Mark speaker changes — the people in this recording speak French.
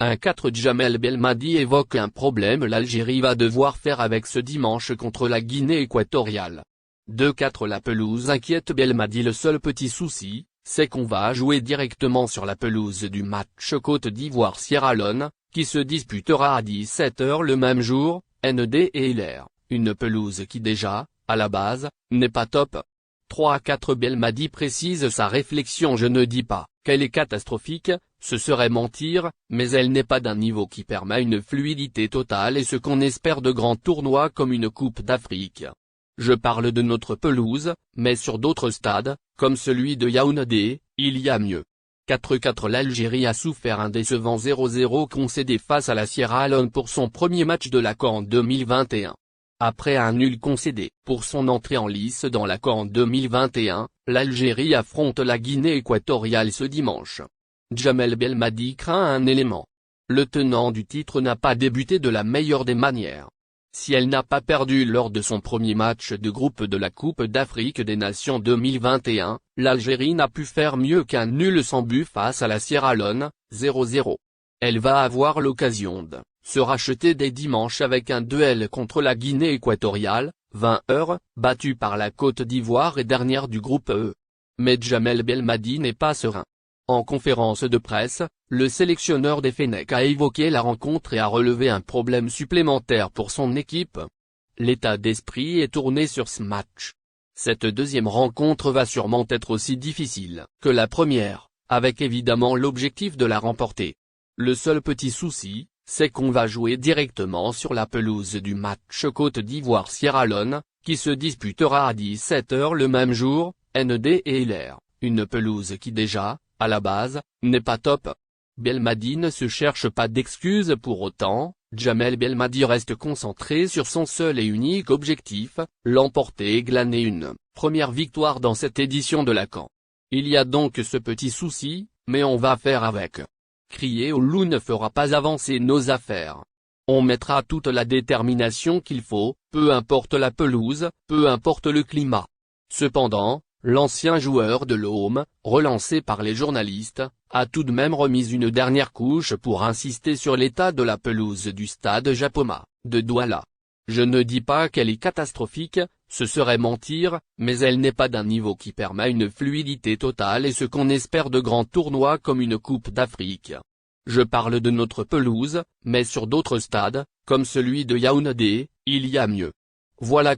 Speaker 1: Un 4 Djamel Belmadi évoque un problème l'Algérie va devoir faire avec ce dimanche contre la Guinée équatoriale. 2-4 La pelouse inquiète Belmadi. Le seul petit souci, c'est qu'on va jouer directement sur la pelouse du match Côte d'Ivoire-Sierra Leone, qui se disputera à 17 h le même jour, ND et LR, une pelouse qui déjà, à la base, n'est pas top. 3-4 Belmadi précise sa réflexion. Je ne dis pas qu'elle est catastrophique, ce serait mentir, mais elle n'est pas d'un niveau qui permet une fluidité totale et ce qu'on espère de grands tournois comme une Coupe d'Afrique. Je parle de notre pelouse, mais sur d'autres stades, comme celui de Yaoundé, il y a mieux. 4-4 L'Algérie a souffert un décevant 0-0 concédé face à la Sierra Leone pour son premier match de la CAN 2021. Après un nul concédé pour son entrée en lice dans la CAN 2021, l'Algérie affronte la Guinée équatoriale ce dimanche. Djamel Belmadi craint un élément. Le tenant du titre n'a pas débuté de la meilleure des manières. Si elle n'a pas perdu lors de son premier match de groupe de la Coupe d'Afrique des Nations 2021, l'Algérie n'a pu faire mieux qu'un nul sans but face à la Sierra Leone, 0-0. Elle va avoir l'occasion de se racheter dès dimanche avec un duel contre la Guinée équatoriale, 20 h, battue par la Côte d'Ivoire et dernière du groupe E. Mais Djamel Belmadi n'est pas serein. En conférence de presse, le sélectionneur des Fennecs a évoqué la rencontre et a relevé un problème supplémentaire pour son équipe. L'état d'esprit est tourné sur ce match. Cette deuxième rencontre va sûrement être aussi difficile que la première, avec évidemment l'objectif de la remporter. Le seul petit souci, c'est qu'on va jouer directement sur la pelouse du match Côte d'Ivoire-Sierra Leone, qui se disputera à 17 h le même jour, ND et LR, une pelouse qui déjà, à la base, n'est pas top. Belmadi ne se cherche pas d'excuses pour autant, Djamel Belmadi reste concentré sur son seul et unique objectif, l'emporter et glaner une première victoire dans cette édition de la CAN. Il y a donc ce petit souci, mais on va faire avec. Crier au loup ne fera pas avancer nos affaires. On mettra toute la détermination qu'il faut, peu importe la pelouse, peu importe le climat. Cependant, l'ancien joueur de l'OM, relancé par les journalistes, a tout de même remis une dernière couche pour insister sur l'état de la pelouse du stade Japoma, de Douala. Je ne dis pas qu'elle est catastrophique, ce serait mentir, mais elle n'est pas d'un niveau qui permet une fluidité totale et ce qu'on espère de grands tournois comme une Coupe d'Afrique. Je parle de notre pelouse, mais sur d'autres stades, comme celui de Yaoundé, il y a mieux. Voilà.